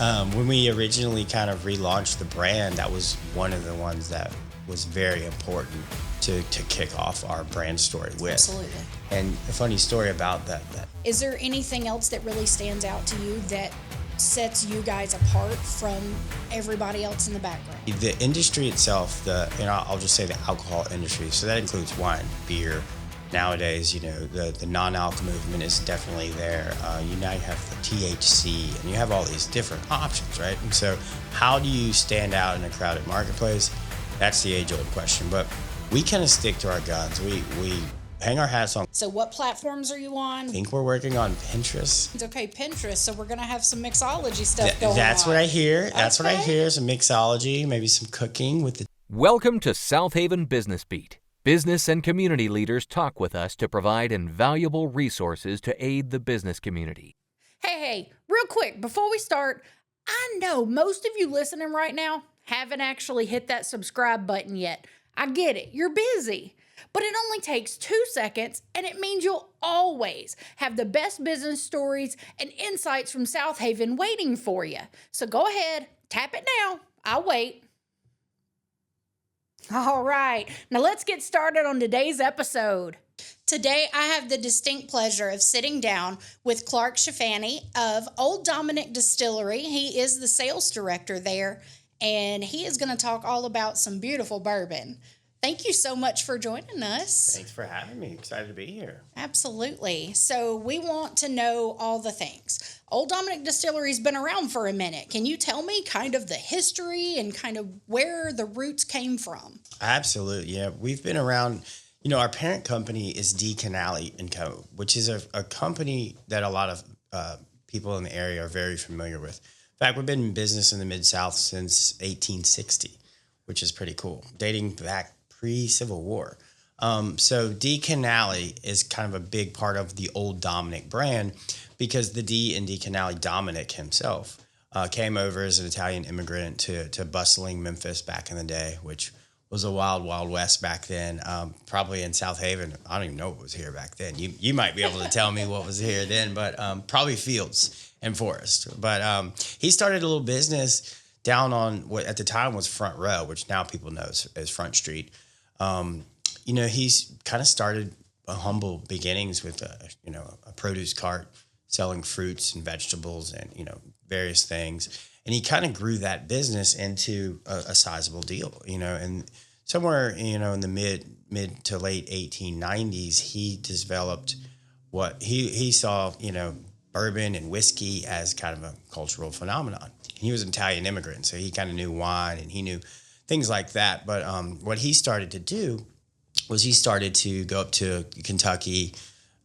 When we originally kind of relaunched the brand, that was one of the ones that was very important to kick off our brand story with. Absolutely. And a funny story about that. Is there anything else that really stands out to you that sets you guys apart from everybody else in the background? The industry itself, I'll just say the alcohol industry, so that includes wine, beer. Nowadays, the non-alc movement is definitely there. Now you have the THC, and you have all these different options, right? And so how do you stand out in a crowded marketplace? That's the age-old question, but we kind of stick to our guns. We hang our hats on. So what platforms are you on? I think we're working on Pinterest. Okay, Pinterest. So we're going to have some mixology stuff going on. That's what I hear. That's what I hear. Some mixology, maybe some cooking with the... Welcome to Southaven Business Beat. Business and community leaders talk with us to provide invaluable resources to aid the business community. Hey, real quick, before we start, I know most of you listening right now haven't actually hit that subscribe button yet. I get it. You're busy. But it only takes 2 seconds, and it means you'll always have the best business stories and insights from Southaven waiting for you. So go ahead, tap it now. I'll wait. All right, now let's get started on today's episode. Today, I have the distinct pleasure of sitting down with Clark Schifani of Old Dominick Distillery. He is the sales director there, and he is going to talk all about some beautiful bourbon. Thank you so much for joining us. Thanks for having me. Excited to be here. Absolutely. So we want to know all the things. Old Dominick Distillery's been around for a minute. Can you tell me kind of the history and kind of where the roots came from? Absolutely. Yeah, we've been around. Our parent company is D. Canale & Co., which is a company that a lot of people in the area are very familiar with. In fact, we've been in business in the Mid-South since 1860, which is pretty cool, dating back pre-Civil War. So D. Canale is kind of a big part of the Old Dominick brand because the D in D. Canale, Dominick himself, came over as an Italian immigrant to bustling Memphis back in the day, which was a wild, wild west back then. Probably in Southaven. I don't even know what was here back then. You might be able to tell me what was here then, but probably fields and forest. But he started a little business down on what at the time was Front Row, which now people know as Front Street. He's kind of started humble beginnings with a produce cart selling fruits and vegetables and, various things. And he kind of grew that business into a sizable deal, and somewhere, in the mid to late 1890s, he developed what he saw, bourbon and whiskey as kind of a cultural phenomenon. He was an Italian immigrant, so he kind of knew wine and he knew things like that. But what he started to do was he started to go up to Kentucky,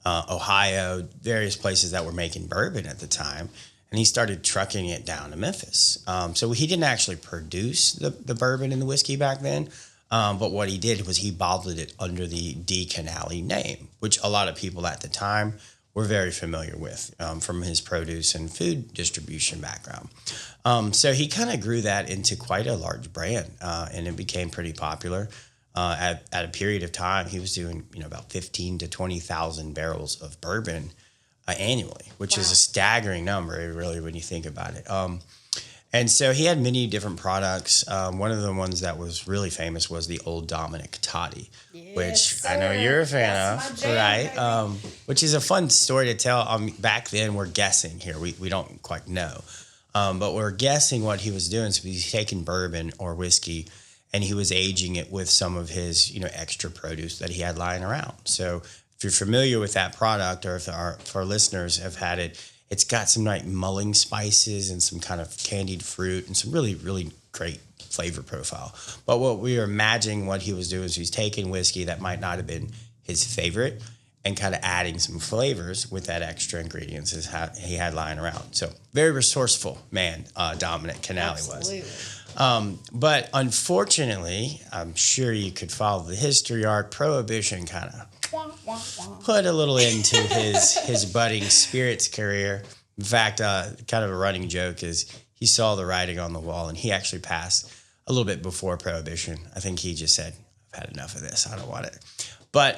Ohio, various places that were making bourbon at the time, and he started trucking it down to Memphis. So he didn't actually produce the bourbon and the whiskey back then, but what he did was he bottled it under the D. Canale name, which a lot of people at the time were very familiar with from his produce and food distribution background. So he kind of grew that into quite a large brand, and it became pretty popular. At a period of time, he was doing about 15 to 20,000 barrels of bourbon annually, which is a staggering number, really, when you think about it. And so he had many different products. One of the ones that was really famous was the Old Dominick Toddy, which I know you're a fan of, right? Which is a fun story to tell. Back then, we're guessing here. We don't quite know. But we're guessing what he was doing. So he's taking bourbon or whiskey, and he was aging it with some of his, extra produce that he had lying around. So if you're familiar with that product, or if our listeners have had it, it's got some mulling spices and some kind of candied fruit and some really, really great flavor profile. But what we were imagining what he was doing is he's taking whiskey that might not have been his favorite and kind of adding some flavors with that extra ingredients he had lying around. So very resourceful man, Dominick Canale was. But unfortunately, I'm sure you could follow the history arc. Prohibition kind of put a little into his budding spirits career. In fact, kind of a running joke is he saw the writing on the wall, and he actually passed a little bit before Prohibition. I think he just said, I've had enough of this. I don't want it. But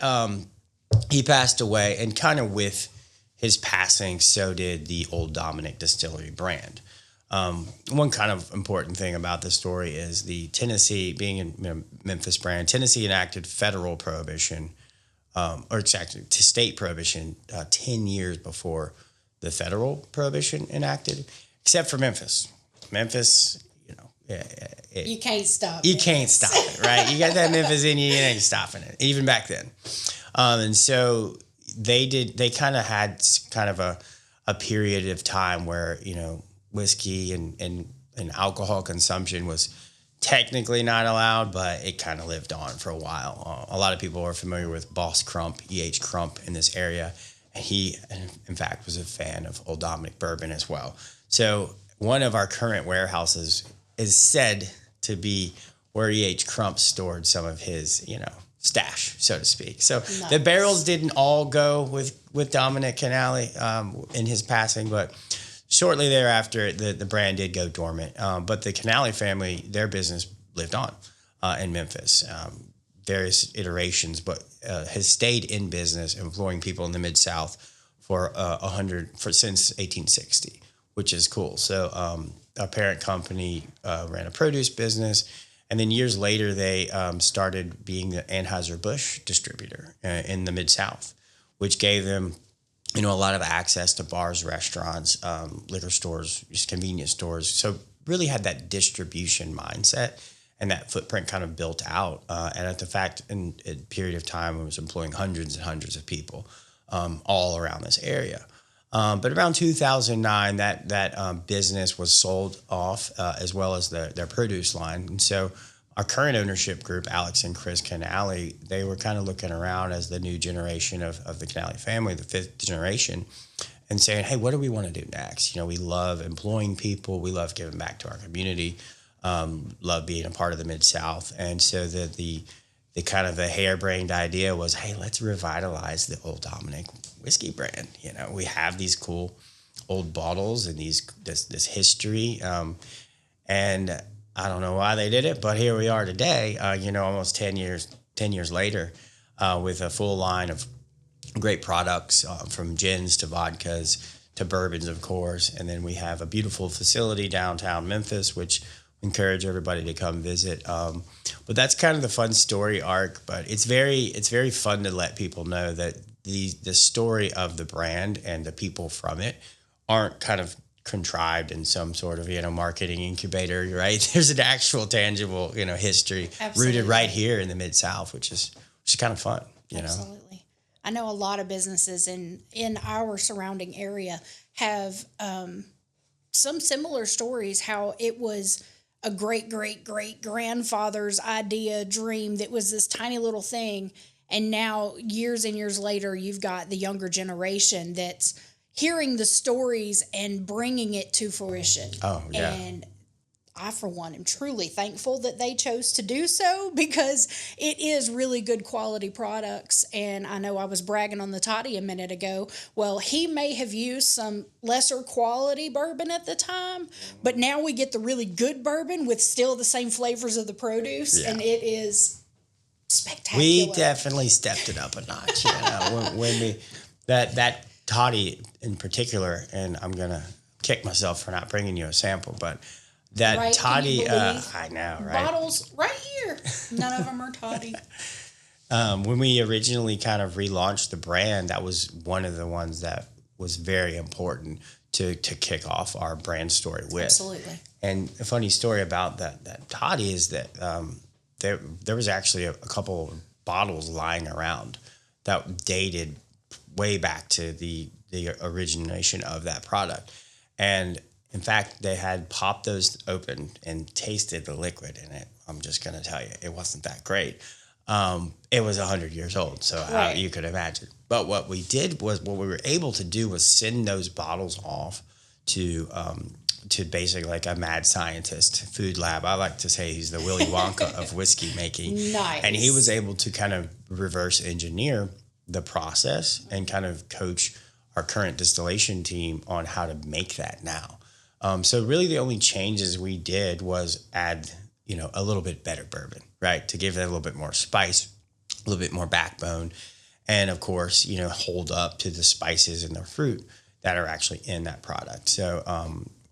he passed away, and kind of with his passing, so did the Old Dominick Distillery brand. One kind of important thing about the story is the Tennessee, being in Memphis brand, Tennessee enacted federal prohibition, or exactly to state prohibition 10 years before the federal prohibition enacted, except for Memphis. Memphis, you can't stop it. You can't stop it, right? You got that Memphis in you ain't stopping it, even back then. And so they kind of had kind of a period of time where, whiskey and alcohol consumption was technically not allowed, but it kind of lived on for a while. A lot of people are familiar with Boss Crump, E.H. Crump in this area. And he, in fact, was a fan of Old Dominick bourbon as well. So one of our current warehouses is said to be where E.H. Crump stored some of his, stash, so to speak. So nice. The barrels didn't all go with Dominick Canale in his passing, but shortly thereafter, the brand did go dormant. But the Canale family, their business lived on in Memphis. Various iterations, but has stayed in business, employing people in the Mid-South for since 1860, which is cool. So our parent company ran a produce business, and then years later they started being the Anheuser-Busch distributor in the Mid-South, which gave them a lot of access to bars, restaurants, liquor stores, just convenience stores. So really had that distribution mindset. And that footprint kind of built out. And at the fact, in a period of time, it was employing hundreds and hundreds of people all around this area. But around 2009, that business was sold off, as well as their produce line. And so our current ownership group, Alex and Chris Canale, they were kind of looking around as the new generation of the Canale family, the fifth generation, and saying, hey, what do we want to do next? We love employing people. We love giving back to our community. Love being a part of the Mid-South. And so the kind of the harebrained idea was, hey, let's revitalize the Old Dominick whiskey brand. We have these cool old bottles and this history. And I don't know why they did it, but here we are today, almost 10 years later, with a full line of great products, from gins to vodkas to bourbons, of course. And then we have a beautiful facility downtown Memphis, which encourage everybody to come visit. But that's kind of the fun story arc. But it's very fun to let people know that the story of the brand and the people from it aren't kind of contrived in some sort of marketing incubator, right? There's an actual tangible history Absolutely. Rooted right here in the Mid-South, which is kind of fun. Absolutely. I know a lot of businesses in our surrounding area have some similar stories. How it was a great grandfather's idea, dream that was this tiny little thing. And now years and years later, you've got the younger generation that's hearing the stories and bringing it to fruition. Oh, yeah. And I, for one, am truly thankful that they chose to do so, because it is really good quality products. And I know I was bragging on the toddy a minute ago. Well, he may have used some lesser quality bourbon at the time, but now we get the really good bourbon with still the same flavors of the produce. Yeah. And it is spectacular. We definitely stepped it up a notch. When that toddy in particular, and I'm going to kick myself for not bringing you a sample, but that right, toddy, I know, right? Bottles right here. None of them are toddy. When we originally kind of relaunched the brand, that was one of the ones that was very important to kick off our brand story with. Absolutely. And a funny story about that toddy is that there was actually a couple of bottles lying around that dated way back to the origination of that product. And in fact, they had popped those open and tasted the liquid in it. I'm just going to tell you, it wasn't that great. It was 100 years old, so right. You could imagine. But what we were able to do was send those bottles off to basically like a mad scientist food lab. I like to say he's the Willy Wonka of whiskey making. Nice. And he was able to kind of reverse engineer the process and kind of coach our current distillation team on how to make that now. So really the only changes we did was add, a little bit better bourbon, right? To give it a little bit more spice, a little bit more backbone. And of course, hold up to the spices and the fruit that are actually in that product. So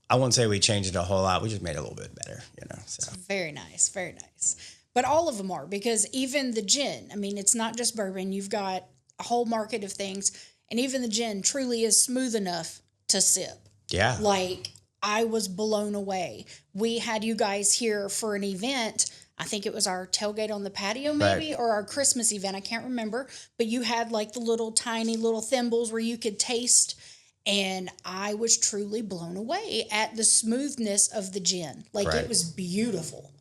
I won't say we changed it a whole lot. We just made it a little bit better, so. Very nice. Very nice. But all of them are, because even the gin, I mean, it's not just bourbon. You've got a whole market of things. And even the gin truly is smooth enough to sip. Yeah. Like, I was blown away. We had you guys here for an event. I think it was our tailgate on the patio maybe, or our Christmas event. I can't remember. But you had like the little tiny little thimbles where you could taste. And I was truly blown away at the smoothness of the gin. Like, it was beautiful.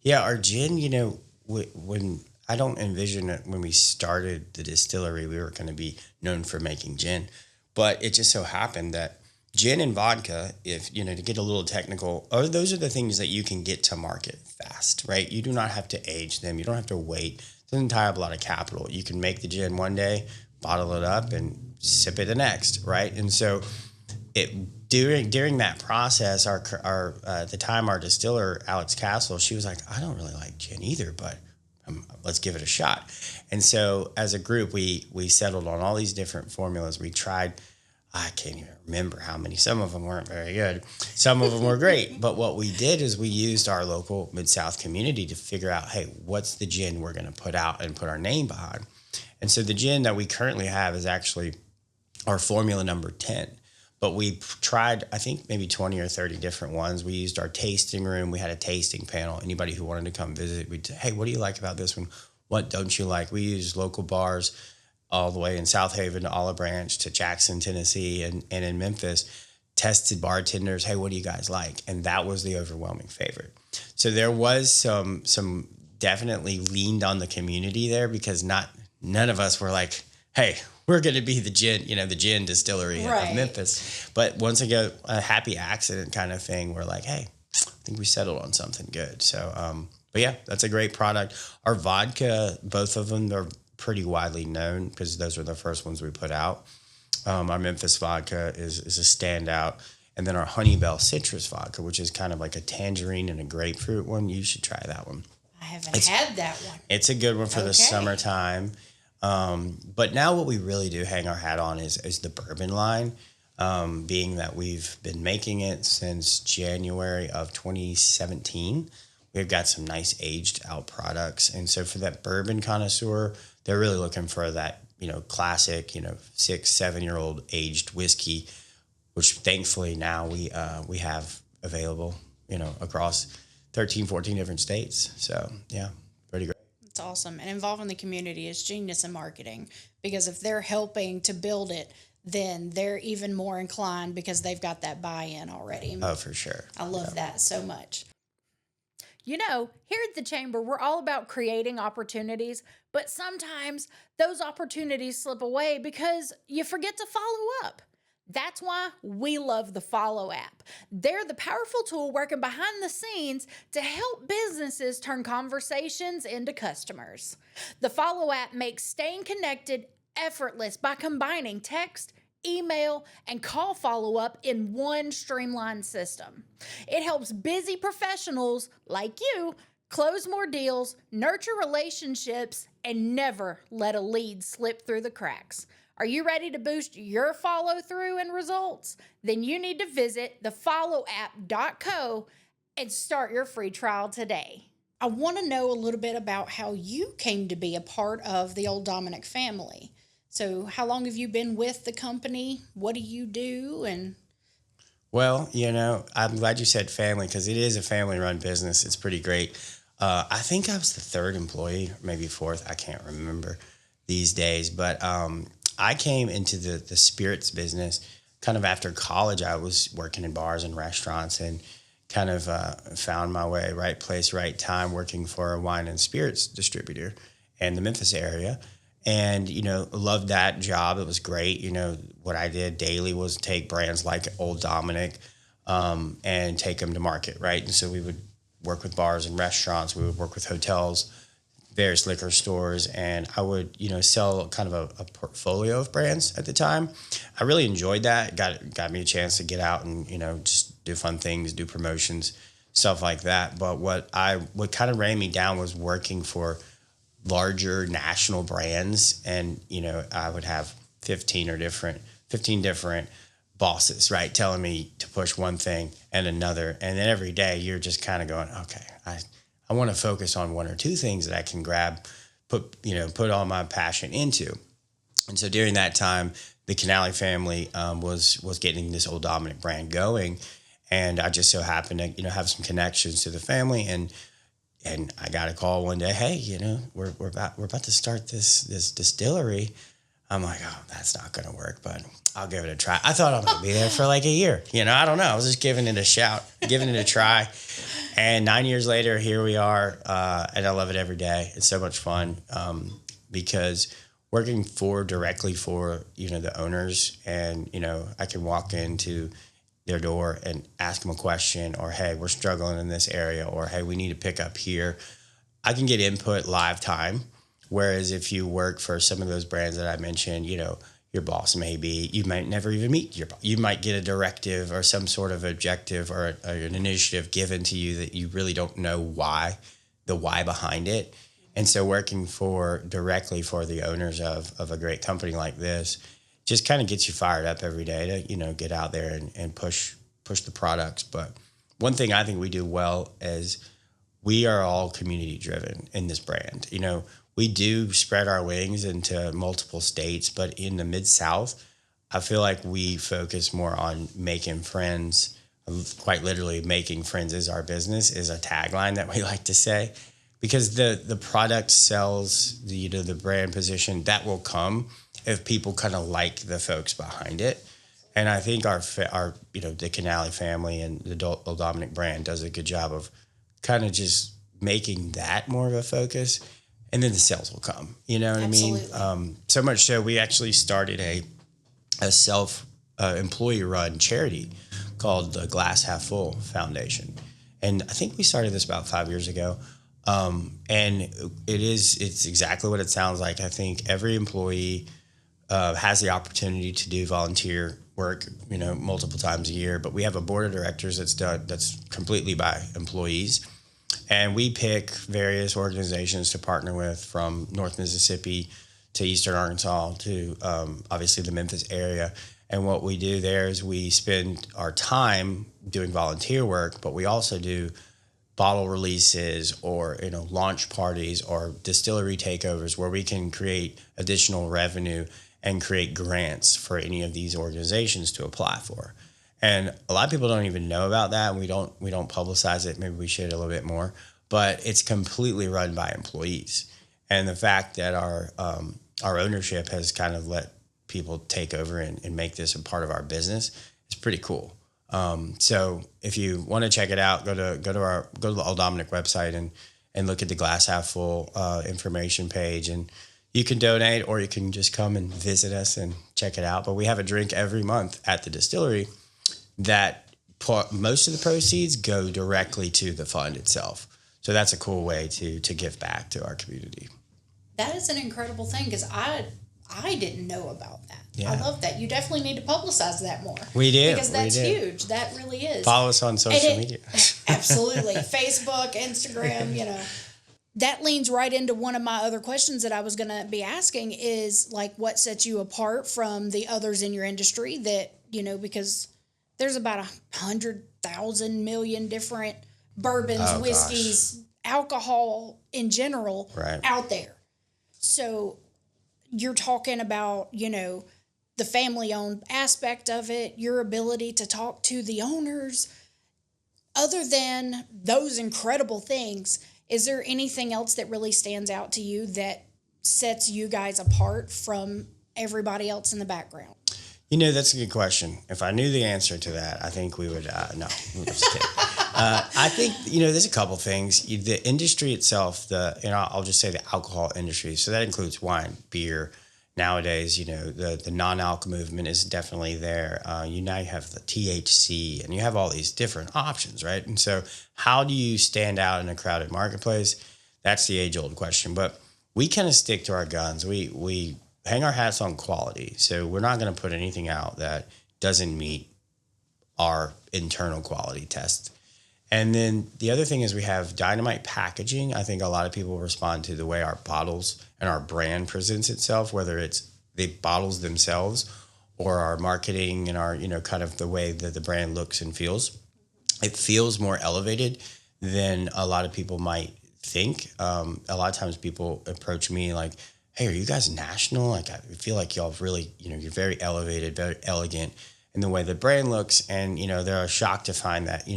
Yeah, our gin, when I don't envision it when we started the distillery, we were going to be known for making gin. But it just so happened that gin and vodka, if, to get a little technical, those are the things that you can get to market fast, right? You do not have to age them. You don't have to wait. It doesn't tie up a lot of capital. You can make the gin one day, bottle it up, and sip it the next, right? And so during that process, our at the time, our distiller, Alex Castle, she was like, I don't really like gin either, but let's give it a shot. And so as a group, we settled on all these different formulas. We tried, I can't even remember how many. Some of them weren't very good. Some of them were great. But what we did is we used our local Mid-South community to figure out, hey, what's the gin we're going to put out and put our name behind? And so the gin that we currently have is actually our formula number 10. But we tried, I think, maybe 20 or 30 different ones. We used our tasting room. We had a tasting panel. Anybody who wanted to come visit, we'd say, hey, what do you like about this one? What don't you like? We used local bars all the way in Southaven to Olive Branch to Jackson, Tennessee, and in Memphis, tested bartenders. Hey, what do you guys like? And that was the overwhelming favorite. So there was some definitely leaned on the community there, because none of us were like, hey, we're going to be the gin distillery of Memphis. But once again, a happy accident kind of thing. We're like, hey, I think we settled on something good. So, but yeah, that's a great product. Our vodka, both of them, they're pretty widely known because those were the first ones we put out. Our Memphis vodka is a standout. And then our Honeybell citrus vodka, which is kind of like a tangerine and a grapefruit one. You should try that one. I haven't had that one. It's a good one for the summertime. But now what we really do hang our hat on is the bourbon line, being that we've been making it since January of 2017. We've got some nice aged out products. And so for that bourbon connoisseur, they're really looking for that, classic, 6-7-year-old aged whiskey, which thankfully now we have available, across 13, 14 different states. So yeah, pretty great. It's awesome. And involving the community is genius in marketing, because if they're helping to build it, then they're even more inclined because they've got that buy-in already. Oh, for sure. I love that so much. Here at the Chamber, we're all about creating opportunities, but sometimes those opportunities slip away because you forget to follow up. That's why we love the Follow app. They're the powerful tool working behind the scenes to help businesses turn conversations into customers. The Follow app makes staying connected effortless by combining text, email, and call follow-up in one streamlined system. It helps busy professionals like you close more deals, nurture relationships, and never let a lead slip through the cracks. Are you ready to boost your follow-through and results? Then you need to visit thefollowapp.co and start your free trial today. I want to know a little bit about how you came to be a part of the Old Dominick family. So how long have you been with the company? What do you do? Well, I'm glad you said family, because it is a family-run business. It's pretty great. I think I was the third employee, maybe fourth. I can't remember these days. But I came into the spirits business kind of after college. I was working in bars and restaurants and kind of found my way, right place, right time, working for a wine and spirits distributor in the Memphis area. And, loved that job. It was great. What I did daily was take brands like Old Dominick and take them to market, right? And so we would work with bars and restaurants. We would work with hotels, various liquor stores, and I would, sell kind of a portfolio of brands at the time. I really enjoyed that. It got me a chance to get out and, just do fun things, do promotions, stuff like that. But what kind of ran me down was working for larger national brands, and I would have 15 different bosses, right, telling me to push one thing and another. And then every day you're just kind of going, okay, I want to focus on one or two things that I can grab, put all my passion into. And so during that time, the Canali family was getting this Old Dominick brand going. And I just so happened to, have some connections to the family. And I got a call one day, hey, we're about to start this distillery. I'm like, oh, that's not going to work, but I'll give it a try. I thought I'm going to be there for like a year. I don't know. I was just giving it a try. And 9 years later, here we are. And I love it every day. It's so much fun because working directly for, the owners, and, I can walk into their door and ask them a question, or, hey, we're struggling in this area, or, hey, we need to pick up here. I can get input live time. Whereas if you work for some of those brands that I mentioned, your boss you might never even meet your boss. You might get a directive or some sort of objective or an initiative given to you that you really don't know the why behind it. And so working directly for the owners of a great company like this just kind of gets you fired up every day to, get out there and push the products. But one thing I think we do well is we are all community driven in this brand. We do spread our wings into multiple states, but in the Mid-South, I feel like we focus more on making friends. Quite literally, making friends is our business is a tagline that we like to say, because the product sells the brand position that will come if people kind of like the folks behind it. And I think our the Canali family and the Old Dominick brand does a good job of kind of just making that more of a focus. And then the sales will come, you know what Absolutely. I mean? So much so we actually started a employee run charity called the Glass Half Full Foundation. And I think we started this about 5 years ago. And it's exactly what it sounds like. I think every employee has the opportunity to do volunteer work, multiple times a year, but we have a board of directors that's completely by employees. And we pick various organizations to partner with, from North Mississippi to Eastern Arkansas to obviously the Memphis area. And what we do there is we spend our time doing volunteer work, but we also do bottle releases or launch parties or distillery takeovers where we can create additional revenue and create grants for any of these organizations to apply for. And a lot of people don't even know about that, and we don't publicize it. Maybe we should a little bit more, but it's completely run by employees. And the fact that our ownership has kind of let people take over and make this a part of our business is pretty cool. So if you want to check it out, go to the Old Dominick website and look at the Glass Half Full information page, and you can donate, or you can just come and visit us and check it out. But we have a drink every month at the distillery that most of the proceeds go directly to the fund itself. So that's a cool way to give back to our community. That is an incredible thing, because I didn't know about that. Yeah. I love that. You definitely need to publicize that more. We do. Because that's huge. That really is. Follow us on social media. Absolutely. Facebook, Instagram, That leans right into one of my other questions that I was going to be asking is, like, what sets you apart from the others in your industry that, because there's about 100,000 million different bourbons, whiskeys, alcohol in general out there. So you're talking about, the family-owned aspect of it, your ability to talk to the owners. Other than those incredible things, is there anything else that really stands out to you that sets you guys apart from everybody else in the background? That's a good question. If I knew the answer to that, I think we would, no, I'm just kidding. I think, there's a couple things. The industry itself, I'll just say the alcohol industry. So that includes wine, beer. Nowadays, the non-alc movement is definitely there. You now have the THC, and you have all these different options, right? And so how do you stand out in a crowded marketplace? That's the age-old question. But we kind of stick to our guns. We hang our hats on quality. So we're not going to put anything out that doesn't meet our internal quality test. And then the other thing is we have dynamite packaging. I think a lot of people respond to the way our bottles and our brand presents itself, whether it's the bottles themselves or our marketing and our, kind of the way that the brand looks and feels. It feels more elevated than a lot of people might think. A lot of times people approach me like, hey, are you guys national? Like, I feel like y'all really, you're very elevated, very elegant in the way the brand looks. And, they're shocked to find that,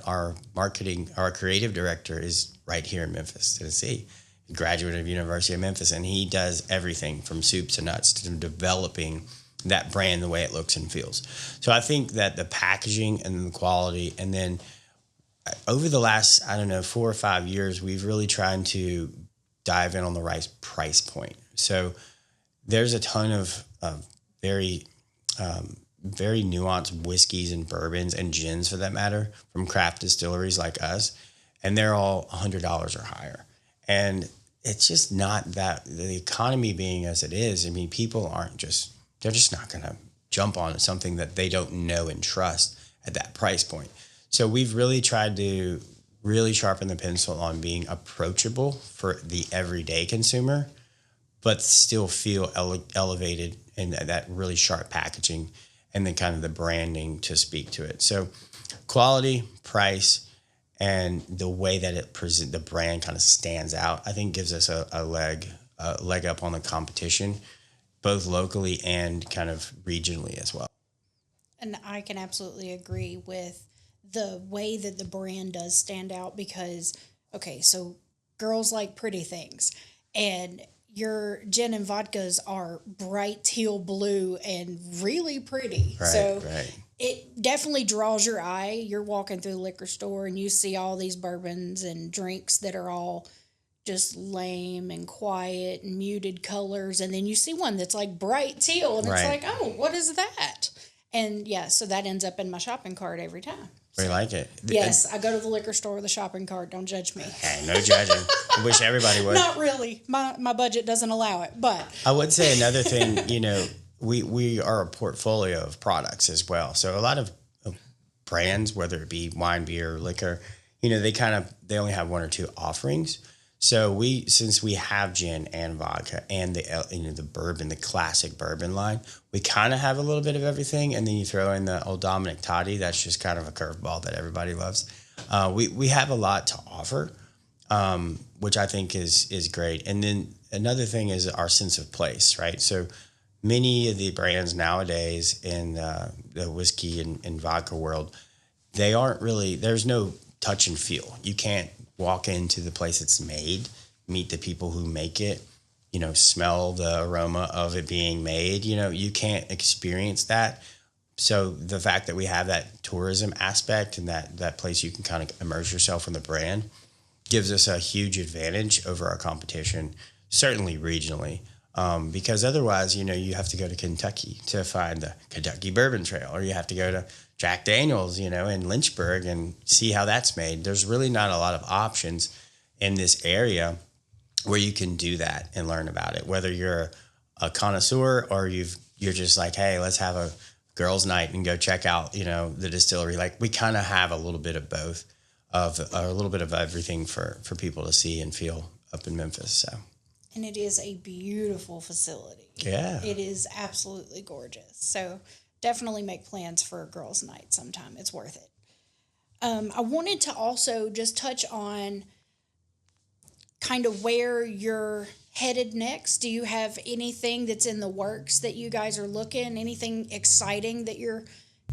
our creative director is right here in Memphis, Tennessee, a graduate of University of Memphis. And he does everything from soup to nuts to developing that brand the way it looks and feels. So I think that the packaging and the quality, and then over the last, 4 or 5 years, we've really tried to dive in on the right price point. So there's a ton of very nuanced whiskeys and bourbons and gins, for that matter, from craft distilleries like us, and they're all $100 or higher. And it's just not that, the economy being as it is, I mean, people they're just not going to jump on something that they don't know and trust at that price point. So we've really tried to really sharpen the pencil on being approachable for the everyday consumer, but still feel elevated in that really sharp packaging and then kind of the branding to speak to it. So quality, price, and the way that the brand kind of stands out, I think gives us a leg up on the competition, both locally and kind of regionally as well. And I can absolutely agree with the way that the brand does stand out because, okay, so girls like pretty things, and your gin and vodkas are bright teal blue and really pretty. Right. It definitely draws your eye. You're walking through the liquor store and you see all these bourbons and drinks that are all just lame and quiet and muted colors, and then you see one that's like bright teal, and it's like, oh, what is that? And yeah, so that ends up in my shopping cart every time. We like it. Yes, I go to the liquor store with a shopping cart. Don't judge me. Hey, no judging. I wish everybody would. Not really. My budget doesn't allow it, but I would say another thing. We are a portfolio of products as well. So a lot of brands, whether it be wine, beer, liquor, they only have one or two offerings. So since we have gin and vodka and the bourbon, the classic bourbon line, we kind of have a little bit of everything. And then you throw in the Old Dominick toddy. That's just kind of a curveball that everybody loves. We have a lot to offer, which I think is great. And then another thing is our sense of place, right? So many of the brands nowadays in the whiskey and vodka world, they aren't really, there's no touch and feel. You can't walk into the place it's made, meet the people who make it, smell the aroma of it being made. You can't experience that. So the fact that we have that tourism aspect and that place you can kind of immerse yourself in the brand gives us a huge advantage over our competition, certainly regionally. Because otherwise, you have to go to Kentucky to find the Kentucky Bourbon Trail, or you have to go to Jack Daniel's, in Lynchburg and see how that's made. There's really not a lot of options in this area where you can do that and learn about it. Whether you're a connoisseur or you're just like, hey, let's have a girls' night and go check out, the distillery. Like, we kind of have a little bit of both, a little bit of everything for people to see and feel up in Memphis. So. And it is a beautiful facility. Yeah. It is absolutely gorgeous. So definitely make plans for a girls' night sometime. It's worth it. I wanted to also just touch on kind of where you're headed next. Do you have anything that's in the works that you guys are looking? Anything exciting that you're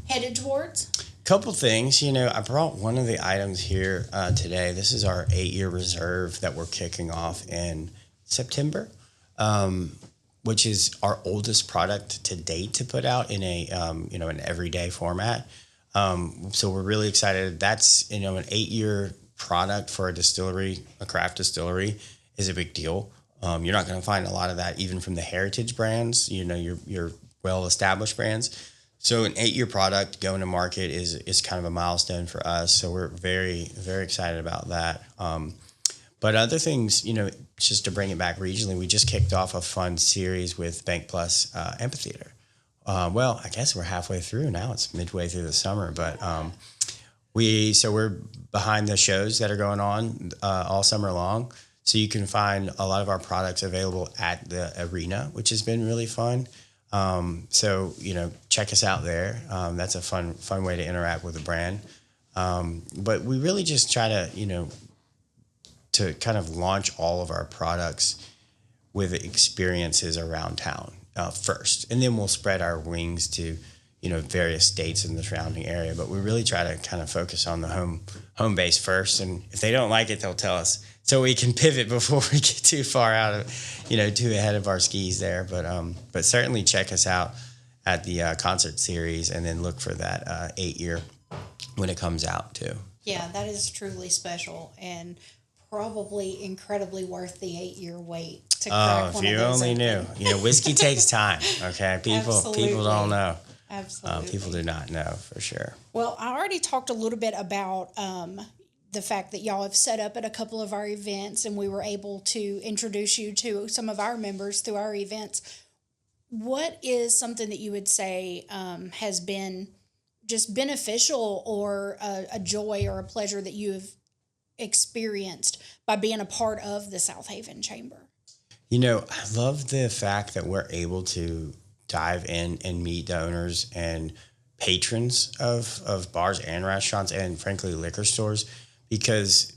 headed towards? Couple things. I brought one of the items here today. This is our 8-year reserve that we're kicking off in September, which is our oldest product to date to put out in an everyday format. So we're really excited. That's, an 8-year product for a distillery, a craft distillery, is a big deal. You're not going to find a lot of that even from the heritage brands, your well-established brands. So an 8-year product going to market is kind of a milestone for us. So we're very, very excited about that. But other things, just to bring it back regionally, we just kicked off a fun series with Bank Plus Amphitheater. Well, I guess we're halfway through now. It's midway through the summer, but we're behind the shows that are going on all summer long. So you can find a lot of our products available at the arena, which has been really fun. So, check us out there. That's a fun way to interact with the brand. But we really just try to kind of launch all of our products with experiences around town first. And then we'll spread our wings to, various states in the surrounding area. But we really try to kind of focus on the home base first. And if they don't like it, they'll tell us so we can pivot before we get too far out of, too ahead of our skis there. But certainly check us out at the concert series, and then look for that 8-year when it comes out too. Yeah, that is truly special and probably incredibly worth the 8-year wait to crack one of those. If you only knew. Whiskey takes time. Okay, people don't know. Absolutely. People do not know for sure. Well, I already talked a little bit about the fact that y'all have set up at a couple of our events, and we were able to introduce you to some of our members through our events. What is something that you would say has been just beneficial, or a joy or a pleasure that you have experienced by being a part of the Southaven Chamber? I love the fact that we're able to dive in and meet the owners and patrons of bars and restaurants, and frankly liquor stores, because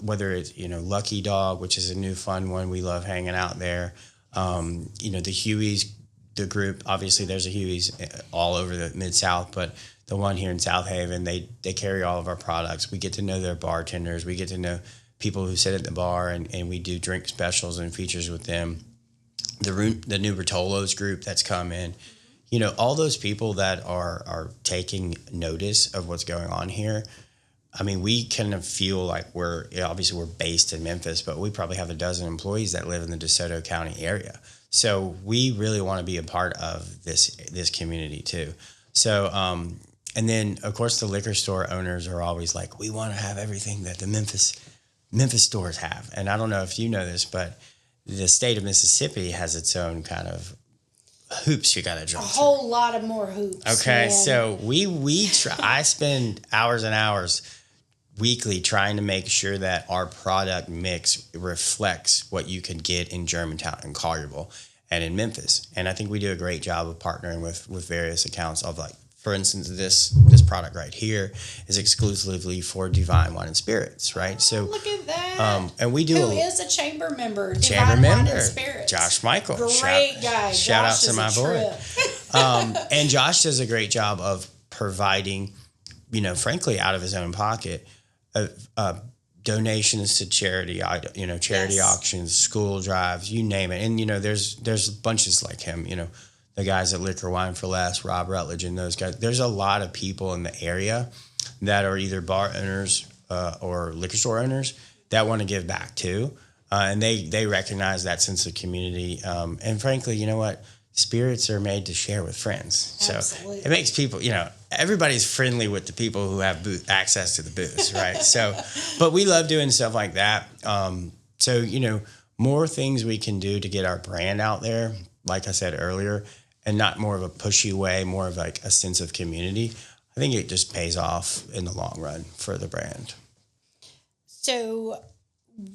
whether it's Lucky Dog, which is a new fun one, we love hanging out there. The Hueys, the group, obviously there's a Hueys all over the Mid-South, but the one here in Southaven, they carry all of our products. We get to know their bartenders. We get to know people who sit at the bar, and we do drink specials and features with them. The new Bertolo's group that's come in, all those people that are taking notice of what's going on here. I mean, we kind of feel like we're based in Memphis, but we probably have a dozen employees that live in the DeSoto County area. So we really want to be a part of this community too. So, and then of course the liquor store owners are always like, we want to have everything that the Memphis stores have. And I don't know if you know this, but the state of Mississippi has its own kind of hoops you got to jump through. A whole lot of more hoops. Okay, man. so we try. I spend hours and hours weekly trying to make sure that our product mix reflects what you can get in Germantown and Collierville and in Memphis. And I think we do a great job of partnering with various accounts of, like, for instance, this product right here is exclusively for Divine Wine and Spirits, right? So look at that. And we do Who is a chamber member? Chamber Divine Wine member, and Spirits. Josh Michael. Great guy. Shout out Josh to my boy. And Josh does a great job of providing, frankly, out of his own pocket, donations to charity, charity auctions, school drives, you name it. And, there's bunches like him, the guys at Liquor Wine for Less, Rob Rutledge, and those guys. There's a lot of people in the area that are either bar owners or liquor store owners that want to give back too. And they recognize that sense of community. And frankly, you know what? Spirits are made to share with friends. Absolutely. So it makes people, everybody's friendly with the people who have access to the booze, right? So, but we love doing stuff like that. More things we can do to get our brand out there, like I said earlier, and not more of a pushy way, more of like a sense of community. I think it just pays off in the long run for the brand. So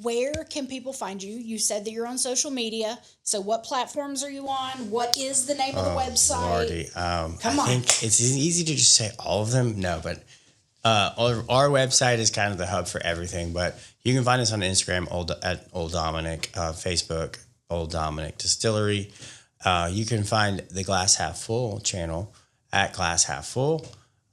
where can people find you? You said that you're on social media. So what platforms are you on? What is the name of the website? Lordy. Come on. I think it's easy to just say all of them. No, but our website is kind of the hub for everything. But you can find us on Instagram at Old Dominick, Facebook, Old Dominick Distillery. You can find the Glass Half Full channel at Glass Half Full.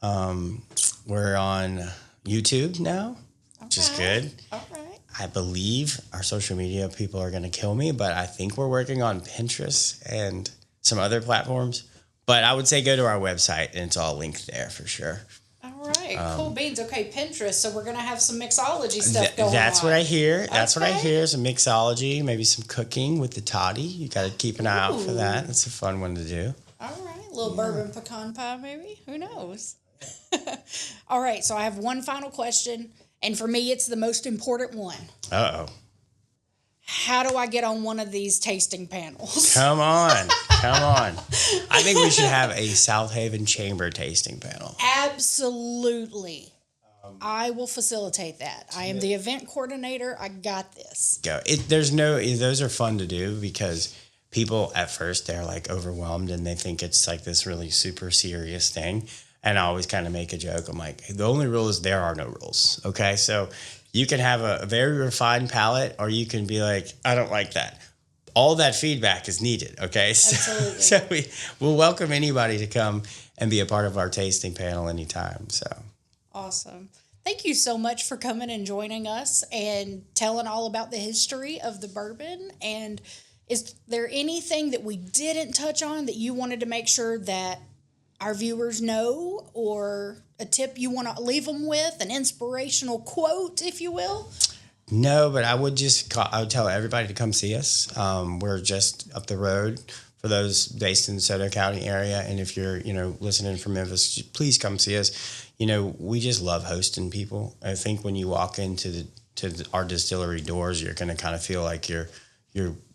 We're on YouTube now, which is good. All right. I believe our social media people are going to kill me, but I think we're working on Pinterest and some other platforms. But I would say go to our website, and it's all linked there for sure. All right. Cool beans. Okay, Pinterest. So we're going to have some mixology stuff going on. That's what I hear. That's what I hear. Some mixology, maybe some cooking with the toddy. You got to keep an eye out for that. It's a fun one to do. All right. A little bourbon pecan pie, maybe. Who knows? All right. So I have one final question. And for me, it's the most important one. Uh-oh. How do I get on one of these tasting panels? Come on. I think we should have a Southaven Chamber tasting panel. Absolutely. I will facilitate that. I am the event coordinator. I got this. Go. Those are fun to do because people at first, they're like overwhelmed and they think it's like this really super serious thing. And I always kind of make a joke. I'm like, the only rule is there are no rules. Okay. So you can have a very refined palate, or you can be like, I don't like that. All that feedback is needed. Okay. Absolutely. So we'll welcome anybody to come and be a part of our tasting panel anytime. So awesome. Thank you so much for coming and joining us and telling all about the history of the bourbon. And is there anything that we didn't touch on that you wanted to make sure that our viewers know, or a tip you want to leave them with, an inspirational quote, if you will? No, but I would tell everybody to come see us. We're just up the road for those based in the Soto County area. And if you're, listening from Memphis, please come see us. We just love hosting people. I think when you walk into our distillery doors, you're going to kind of feel like you're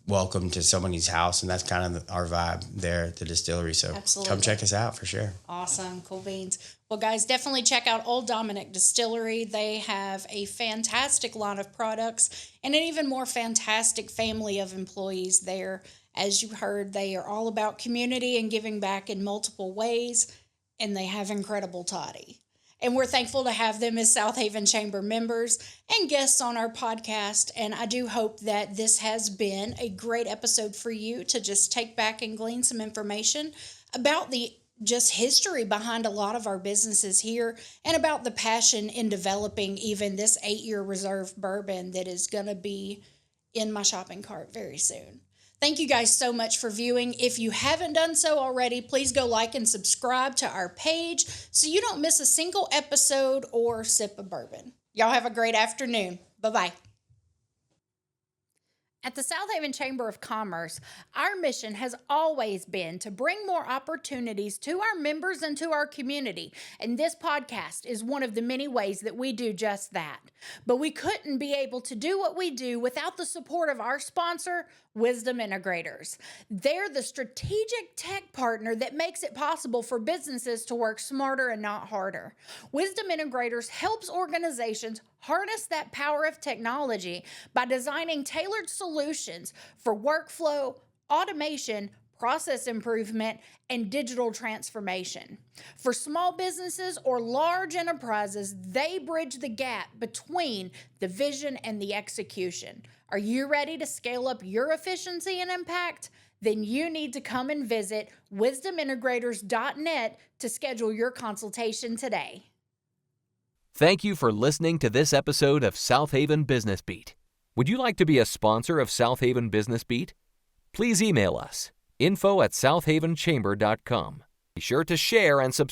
welcome to somebody's house, and that's kind of our vibe there at the distillery. So Absolutely. Come check us out for sure. Awesome. Cool beans. Well, guys, definitely check out Old Dominick Distillery. They have a fantastic line of products and an even more fantastic family of employees there. As you heard, they are all about community and giving back in multiple ways, and they have incredible toddy. And we're thankful to have them as Southaven Chamber members and guests on our podcast. And I do hope that this has been a great episode for you to just take back and glean some information about the just history behind a lot of our businesses here, and about the passion in developing even this 8-year reserve bourbon that is going to be in my shopping cart very soon. Thank you guys so much for viewing. If you haven't done so already, please go like and subscribe to our page so you don't miss a single episode or sip of bourbon. Y'all have a great afternoon. Bye-bye. At the Southaven Chamber of Commerce, our mission has always been to bring more opportunities to our members and to our community, and this podcast is one of the many ways that we do just that. But we couldn't be able to do what we do without the support of our sponsor, Wisdom Integrators. They're the strategic tech partner that makes it possible for businesses to work smarter and not harder. Wisdom Integrators helps organizations harness that power of technology by designing tailored solutions for workflow, automation, process improvement, and digital transformation. For small businesses or large enterprises, they bridge the gap between the vision and the execution. Are you ready to scale up your efficiency and impact? Then you need to come and visit wisdomintegrators.net to schedule your consultation today. Thank you for listening to this episode of Southaven Business Beat. Would you like to be a sponsor of Southaven Business Beat? Please email us, info@southavenchamber.com. Be sure to share and subscribe.